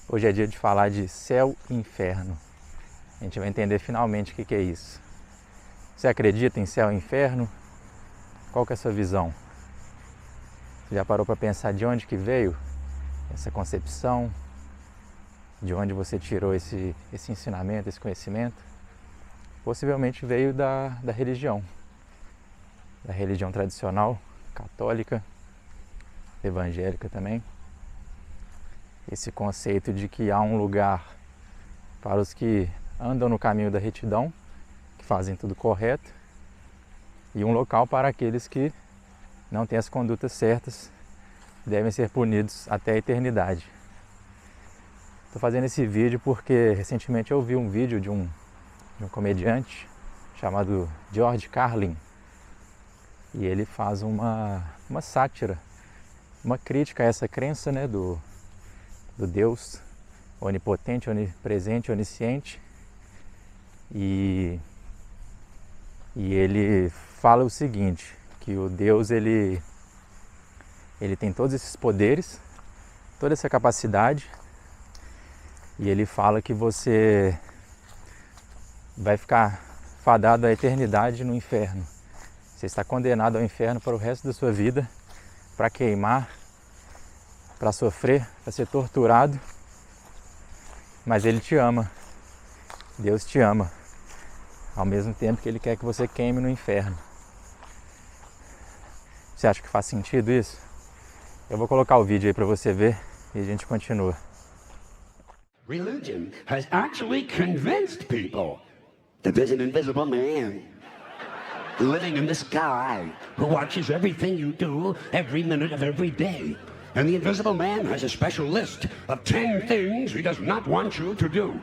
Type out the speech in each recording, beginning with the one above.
Hoje é dia de falar de céu e inferno. A gente vai entender finalmente o que é isso. Você acredita em céu e inferno? Qual que é a sua visão? Você já parou para pensar de onde que veio essa concepção? De onde você tirou esse ensinamento, esse conhecimento? Possivelmente veio da religião tradicional, católica, evangélica também. Esse conceito de que há um lugar para os que andam no caminho da retidão, que fazem tudo correto, e um local para aqueles que não têm as condutas certas, devem ser punidos até a eternidade. Estou fazendo esse vídeo porque recentemente eu vi um vídeo de um comediante chamado George Carlin, e ele faz uma sátira, uma crítica a essa crença, né, do Deus onipotente, onipresente, onisciente, e ele fala o seguinte, que o Deus ele tem todos esses poderes, toda essa capacidade, e ele fala que você vai ficar fadado à eternidade no inferno. Você está condenado ao inferno para o resto da sua vida, para queimar, para sofrer, para ser torturado, mas Ele te ama, Deus te ama, ao mesmo tempo que Ele quer que você queime no inferno. Você acha que faz sentido isso? Eu vou colocar o vídeo aí para você ver e a gente continua. Religion has actually convinced people that there's an invisible man living in the sky who watches everything you do every minute of every day. And the invisible man has a special list of 10 things he does not want you to do.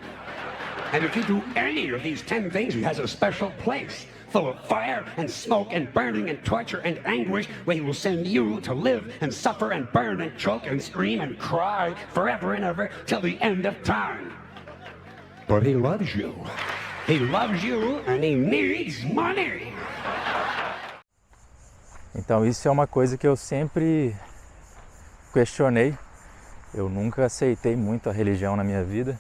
And if you do any of these 10 things, he has a special place full of fire and smoke and burning and torture and anguish where he will send you to live and suffer and burn and choke and scream and cry forever and ever till the end of time. But he loves you. He loves you and he needs money. Então isso é uma coisa que eu sempre questionei. Eu nunca aceitei muito a religião na minha vida.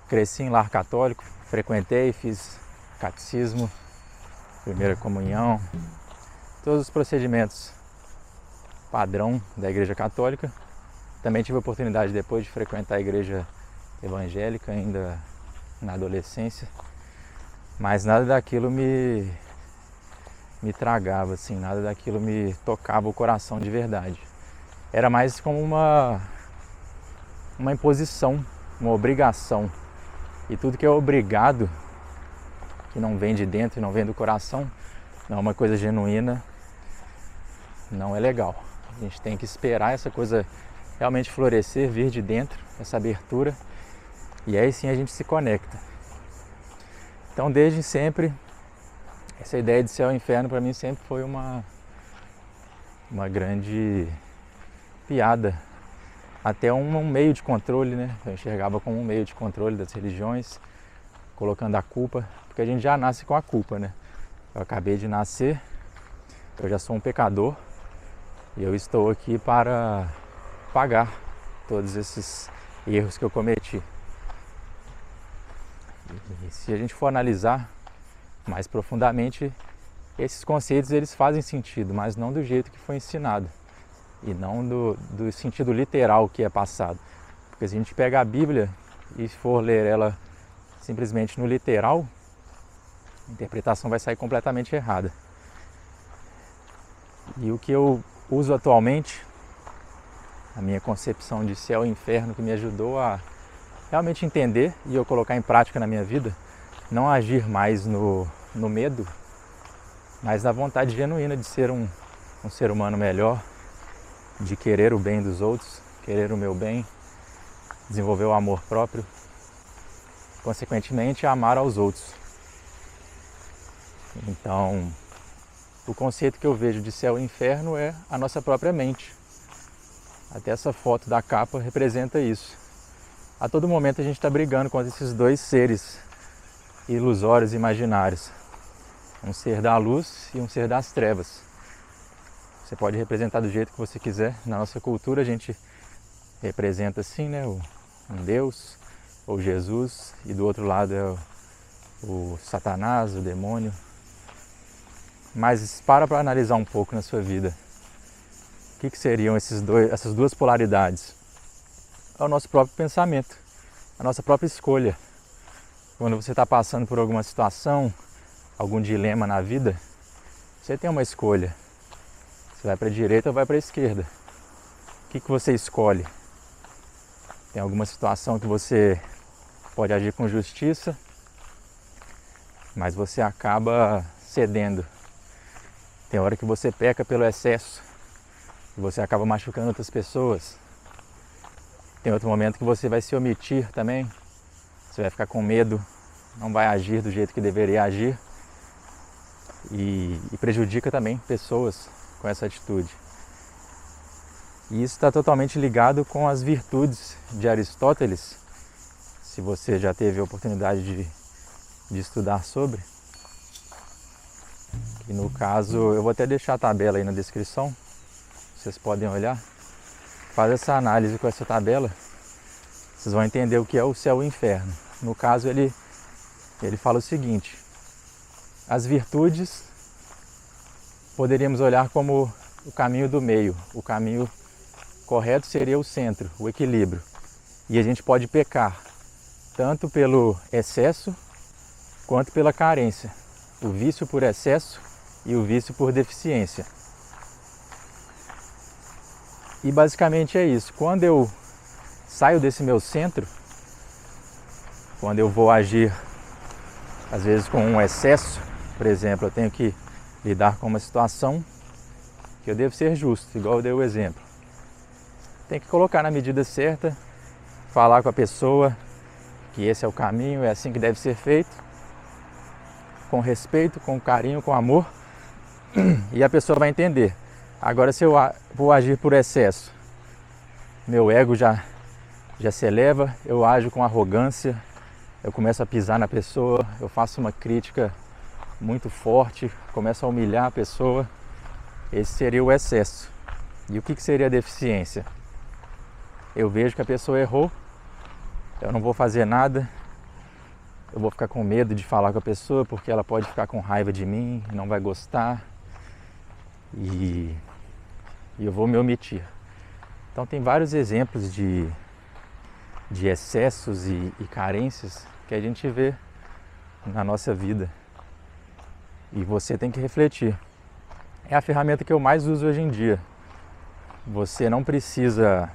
Cresci em lar católico, frequentei, fiz catecismo, primeira comunhão, todos os procedimentos padrão da igreja católica. Também tive a oportunidade depois de frequentar a igreja evangélica ainda na adolescência, mas nada daquilo me tragava, assim, nada daquilo me tocava o coração de verdade. Era mais como uma imposição, uma obrigação. E tudo que é obrigado, que não vem de dentro e não vem do coração, não é uma coisa genuína, não é legal. A gente tem que esperar essa coisa realmente florescer, vir de dentro, essa abertura, e aí sim a gente se conecta. Então desde sempre, essa ideia de céu e inferno para mim sempre foi uma grande piada, até um meio de controle, né? Eu enxergava como um meio de controle das religiões, colocando a culpa, porque a gente já nasce com a culpa, né? Eu acabei de nascer, eu já sou um pecador e eu estou aqui para pagar todos esses erros que eu cometi. E se a gente for analisar mais profundamente, esses conceitos eles fazem sentido, mas não do jeito que foi ensinado e não do sentido literal que é passado. Porque se a gente pega a Bíblia e for ler ela simplesmente no literal, a interpretação vai sair completamente errada. E o que eu uso atualmente, a minha concepção de céu e inferno, que me ajudou a realmente entender e eu colocar em prática na minha vida, não agir mais no medo, mas na vontade genuína de ser um ser humano melhor, de querer o bem dos outros, querer o meu bem, desenvolver o amor próprio, consequentemente amar aos outros. Então, o conceito que eu vejo de céu e inferno é a nossa própria mente. Até essa foto da capa representa isso. A todo momento a gente está brigando contra esses dois seres ilusórios e imaginários. Um ser da luz e um ser das trevas. Você pode representar do jeito que você quiser. Na nossa cultura a gente representa assim, né, um Deus ou Jesus, e do outro lado é o Satanás, o demônio. Mas para analisar um pouco na sua vida. O que seriam essas duas polaridades? É o nosso próprio pensamento, a nossa própria escolha. Quando você está passando por alguma situação, algum dilema na vida, você tem uma escolha. Você vai para a direita ou vai para a esquerda. O que você escolhe? Tem alguma situação que você pode agir com justiça, mas você acaba cedendo. Tem hora que você peca pelo excesso e você acaba machucando outras pessoas. Tem outro momento que você vai se omitir também. Você vai ficar com medo, não vai agir do jeito que deveria agir e prejudica também pessoas com essa atitude. E isso está totalmente ligado com as virtudes de Aristóteles, se você já teve a oportunidade de estudar sobre. E no caso, eu vou até deixar a tabela aí na descrição, vocês podem olhar. Faz essa análise com essa tabela, vocês vão entender o que é o céu e o inferno. No caso, ele fala o seguinte: as virtudes poderíamos olhar como o caminho do meio, o caminho correto seria o centro, o equilíbrio. E a gente pode pecar tanto pelo excesso quanto pela carência, o vício por excesso e o vício por deficiência. E basicamente é isso. Quando eu saio desse meu centro, quando eu vou agir às vezes com um excesso, por exemplo, eu tenho que lidar com uma situação que eu devo ser justo, igual eu dei o exemplo. Tem que colocar na medida certa, falar com a pessoa que esse é o caminho, é assim que deve ser feito, com respeito, com carinho, com amor, e a pessoa vai entender. Agora, se eu vou agir por excesso, meu ego já se eleva, eu ajo com arrogância, eu começo a pisar na pessoa, eu faço uma crítica muito forte, começo a humilhar a pessoa. Esse seria o excesso. E o que seria a deficiência? Eu vejo que a pessoa errou, eu não vou fazer nada, eu vou ficar com medo de falar com a pessoa porque ela pode ficar com raiva de mim, não vai gostar e eu vou me omitir. Então tem vários exemplos de excessos e carências que a gente vê na nossa vida e você tem que refletir. É a ferramenta que eu mais uso hoje em dia. Você não precisa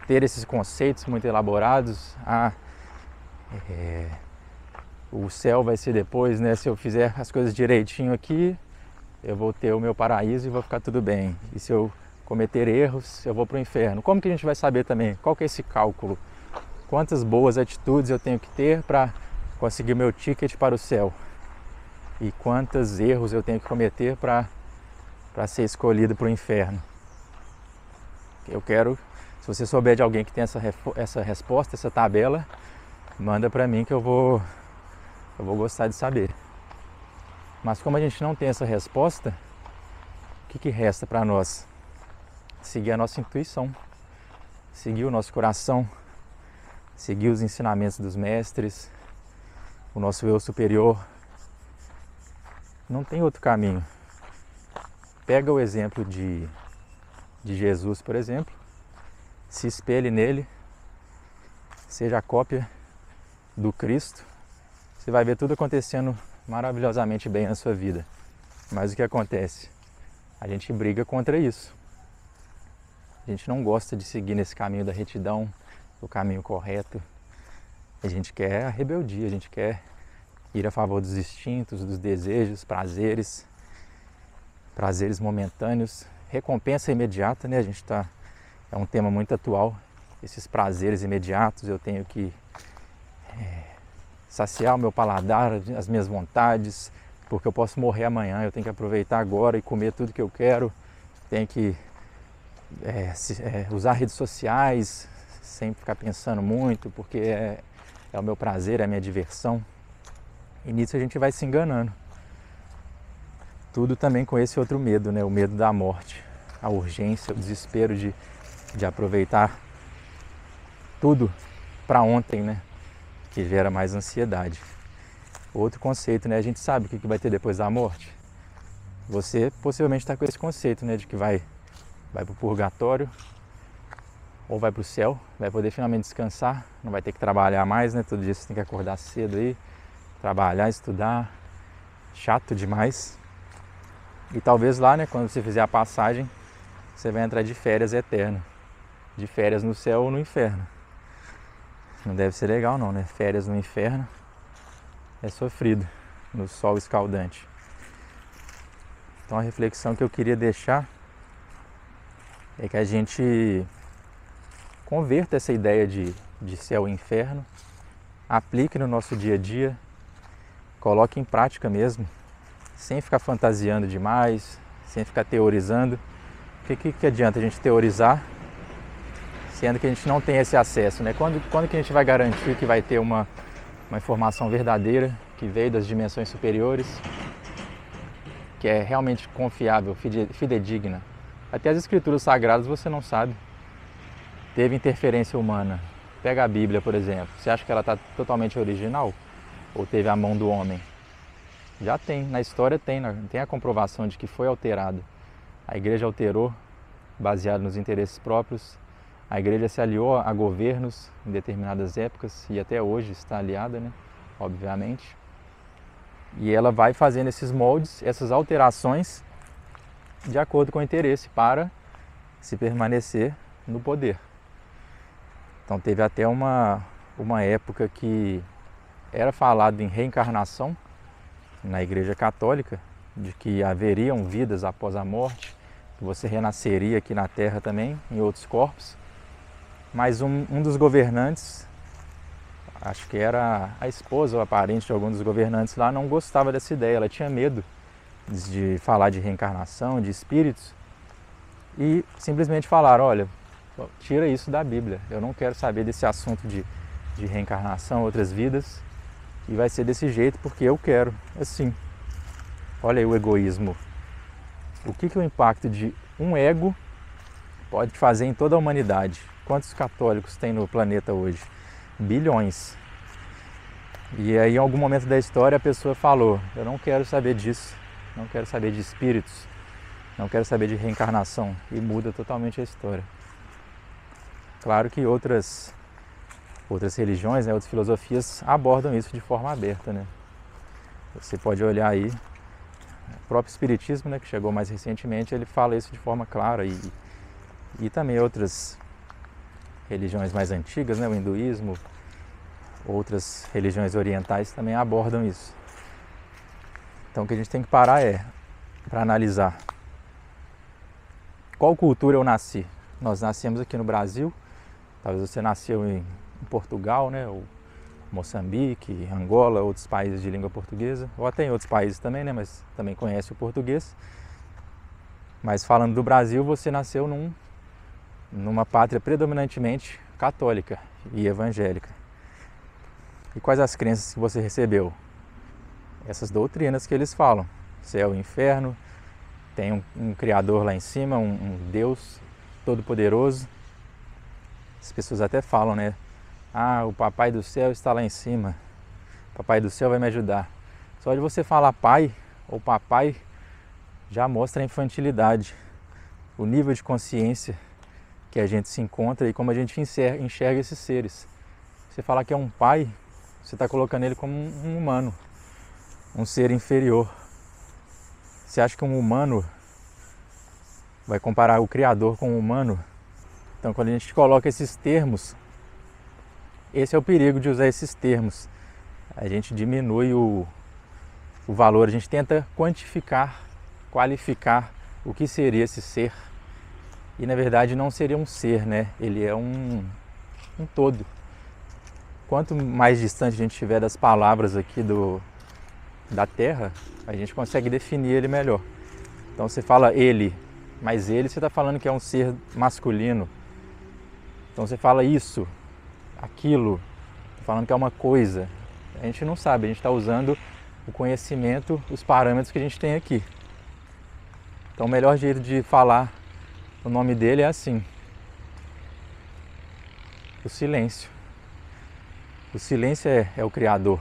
ter esses conceitos muito elaborados. O céu vai ser depois, né? Se eu fizer as coisas direitinho aqui, eu vou ter o meu paraíso e vou ficar tudo bem. E se eu cometer erros, eu vou para o inferno. Como que a gente vai saber também? Qual que é esse cálculo? Quantas boas atitudes eu tenho que ter para conseguir meu ticket para o céu? E quantos erros eu tenho que cometer para ser escolhido para o inferno? Eu quero, se você souber de alguém que tem essa resposta, essa tabela, manda para mim que eu vou gostar de saber. Mas como a gente não tem essa resposta, o que resta para nós? Seguir a nossa intuição, seguir o nosso coração, seguir os ensinamentos dos mestres, o nosso eu superior. Não tem outro caminho. Pega o exemplo de Jesus, por exemplo, se espelhe nele, seja a cópia do Cristo, você vai ver tudo acontecendo maravilhosamente bem na sua vida. Mas o que acontece? A gente briga contra isso. A gente não gosta de seguir nesse caminho da retidão, do caminho correto. A gente quer a rebeldia, a gente quer ir a favor dos instintos, dos desejos, prazeres momentâneos, recompensa imediata, né? É um tema muito atual, esses prazeres imediatos. Eu tenho que saciar o meu paladar, as minhas vontades, porque eu posso morrer amanhã, eu tenho que aproveitar agora e comer tudo que eu quero, tenho que usar redes sociais sem ficar pensando muito, porque é o meu prazer, é a minha diversão. E nisso a gente vai se enganando. Tudo também com esse outro medo, né? O medo da morte, a urgência, o desespero de aproveitar tudo para ontem, né? Que gera mais ansiedade. Outro conceito, né? A gente sabe o que vai ter depois da morte. Você possivelmente está com esse conceito, né? De que vai para o purgatório ou vai para o céu, vai poder finalmente descansar, não vai ter que trabalhar mais, né? Todo dia você tem que acordar cedo aí, trabalhar, estudar, chato demais. E talvez lá, né? Quando você fizer a passagem, você vai entrar de férias eterno, de férias no céu ou no inferno. Não deve ser legal não, né? Férias no inferno é sofrido, no sol escaldante. Então a reflexão que eu queria deixar é que a gente converta essa ideia de céu e inferno, aplique no nosso dia a dia, coloque em prática mesmo, sem ficar fantasiando demais, sem ficar teorizando. Porque que adianta a gente teorizar, sendo que a gente não tem esse acesso, né? Quando que a gente vai garantir que vai ter uma informação verdadeira, que veio das dimensões superiores, que é realmente confiável, fidedigna? Até as escrituras sagradas você não sabe. Teve interferência humana. Pega a Bíblia, por exemplo. Você acha que ela está totalmente original? Ou teve a mão do homem? Já tem, na história tem a comprovação de que foi alterado. A igreja alterou, baseado nos interesses próprios. A igreja se aliou a governos em determinadas épocas e até hoje está aliada, né? Obviamente. E ela vai fazendo esses moldes, essas alterações de acordo com o interesse para se permanecer no poder. Então teve até uma época que era falado em reencarnação na Igreja Católica, de que haveriam vidas após a morte, que você renasceria aqui na Terra também, em outros corpos. Mas um dos governantes, acho que era a esposa ou a parente de algum dos governantes lá, não gostava dessa ideia, ela tinha medo de falar de reencarnação, de espíritos, e simplesmente falaram, olha, tira isso da Bíblia, eu não quero saber desse assunto de reencarnação, outras vidas, e vai ser desse jeito porque eu quero, assim. Olha aí o egoísmo. O que o impacto de um ego pode fazer em toda a humanidade? Quantos católicos tem no planeta hoje? Bilhões. E aí em algum momento da história a pessoa falou, eu não quero saber disso, não quero saber de espíritos, não quero saber de reencarnação, e muda totalmente a história. Claro que outras religiões, né, outras filosofias abordam isso de forma aberta, né? Você pode olhar aí, o próprio Espiritismo, né, que chegou mais recentemente, ele fala isso de forma clara, e também outras religiões mais antigas, né, o hinduísmo, outras religiões orientais também abordam isso. Então o que a gente tem que parar para analisar qual cultura eu nasci. Nós nascemos aqui no Brasil, talvez você nasceu em Portugal, né, ou Moçambique, Angola, outros países de língua portuguesa, ou até em outros países também, né, mas também conhece o português. Mas falando do Brasil, você nasceu numa pátria predominantemente católica e evangélica. E quais as crenças que você recebeu? Essas doutrinas que eles falam, céu e inferno, tem um Criador lá em cima, um Deus todo-poderoso. As pessoas até falam, né? Ah, o Papai do Céu está lá em cima, o Papai do Céu vai me ajudar. Só de você falar pai ou papai já mostra a infantilidade, o nível de consciência que a gente se encontra e como a gente enxerga esses seres. Você falar que é um pai, você está colocando ele como um humano, um ser inferior. Você acha que um humano vai comparar o Criador com um humano? Então quando a gente coloca esses termos, esse é o perigo de usar esses termos. A gente diminui o valor, a gente tenta quantificar, qualificar o que seria esse ser. E na verdade não seria um ser, né? Ele é um todo. Quanto mais distante a gente estiver das palavras aqui da Terra, a gente consegue definir ele melhor. Então você fala ele, mas ele você está falando que é um ser masculino. Então você fala isso, aquilo, falando que é uma coisa. A gente não sabe, a gente está usando o conhecimento, os parâmetros que a gente tem aqui. Então o melhor jeito de falar o nome dele é assim: o silêncio. O silêncio é o Criador.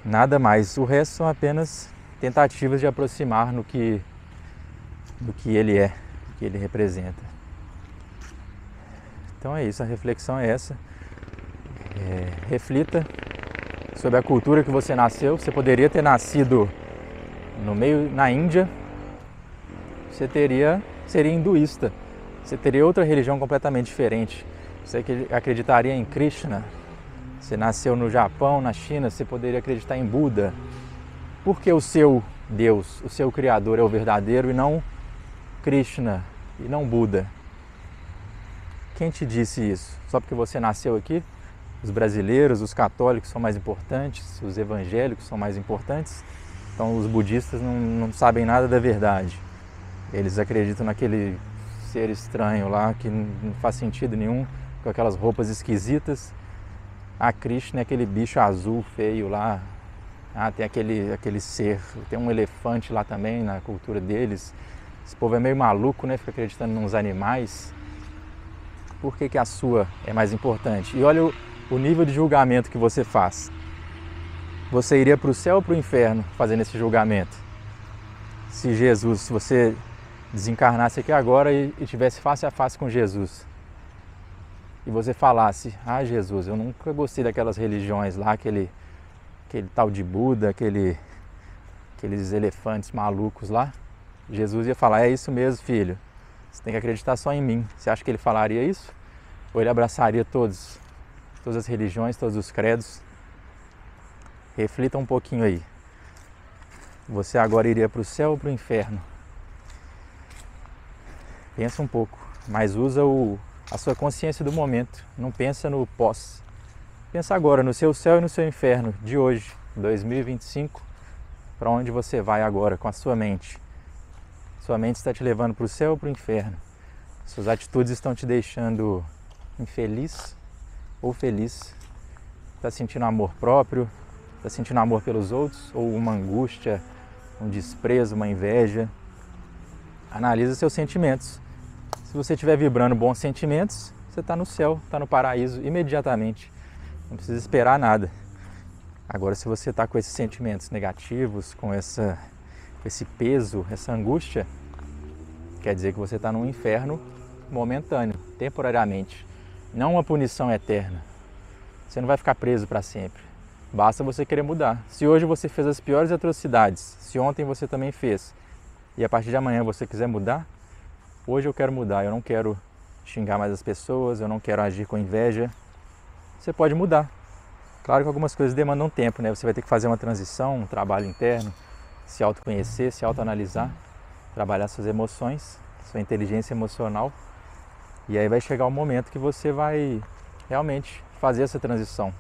Nada mais. O resto são apenas tentativas de aproximar do que ele é, do que ele representa. Então é isso, a reflexão é essa. Reflita sobre a cultura que você nasceu. Você poderia ter nascido na Índia, seria hinduísta. Você teria outra religião completamente diferente. Você acreditaria em Krishna. Você nasceu no Japão, na China, você poderia acreditar em Buda. Porque o seu Deus, o seu Criador é o verdadeiro e não Krishna e não Buda. Quem te disse isso? Só porque você nasceu aqui? Os brasileiros, os católicos são mais importantes, os evangélicos são mais importantes. Então os budistas não sabem nada da verdade. Eles acreditam naquele ser estranho lá que não faz sentido nenhum, com aquelas roupas esquisitas. A Krishna é aquele bicho azul feio lá. Tem aquele ser, tem um elefante lá também na cultura deles. Esse povo é meio maluco, né? Fica acreditando nos animais. Por que a sua é mais importante? E olha o nível de julgamento que você faz. Você iria para o céu ou para o inferno fazendo esse julgamento? Se você desencarnasse aqui agora e tivesse face a face com Jesus, e você falasse: Jesus, eu nunca gostei daquelas religiões lá, aquele tal de Buda, aqueles elefantes malucos lá. Jesus ia falar: é isso mesmo, filho, você tem que acreditar só em mim. Você acha que ele falaria isso? Ou ele abraçaria todas as religiões, todos os credos? Reflita um pouquinho aí. Você agora iria para o céu ou para o inferno? Pensa um pouco, mas usa a sua consciência do momento. Não pensa no pós. Pensa agora no seu céu e no seu inferno de hoje, 2025. Para onde você vai agora com a sua mente? Sua mente está te levando para o céu ou para o inferno? Suas atitudes estão te deixando infeliz ou feliz? Está sentindo amor próprio? Está sentindo amor pelos outros? Ou uma angústia, um desprezo, uma inveja? Analisa seus sentimentos. Se você estiver vibrando bons sentimentos, você está no céu, está no paraíso imediatamente. Não precisa esperar nada. Agora, se você está com esses sentimentos negativos, com esse peso, essa angústia, quer dizer que você está num inferno momentâneo, temporariamente. Não uma punição eterna. Você não vai ficar preso para sempre. Basta você querer mudar. Se hoje você fez as piores atrocidades, se ontem você também fez, e a partir de amanhã você quiser mudar, hoje eu quero mudar, eu não quero xingar mais as pessoas, eu não quero agir com inveja. Você pode mudar. Claro que algumas coisas demandam tempo, né? Você vai ter que fazer uma transição, um trabalho interno, se autoconhecer, se autoanalisar, trabalhar suas emoções, sua inteligência emocional. E aí vai chegar o momento que você vai realmente fazer essa transição.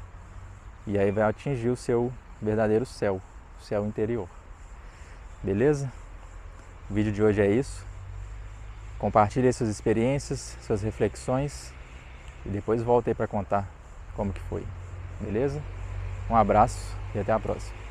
E aí vai atingir o seu verdadeiro céu, o céu interior. Beleza? O vídeo de hoje é isso. Compartilhe suas experiências, suas reflexões e depois volte aí para contar como que foi. Beleza? Um abraço e até a próxima.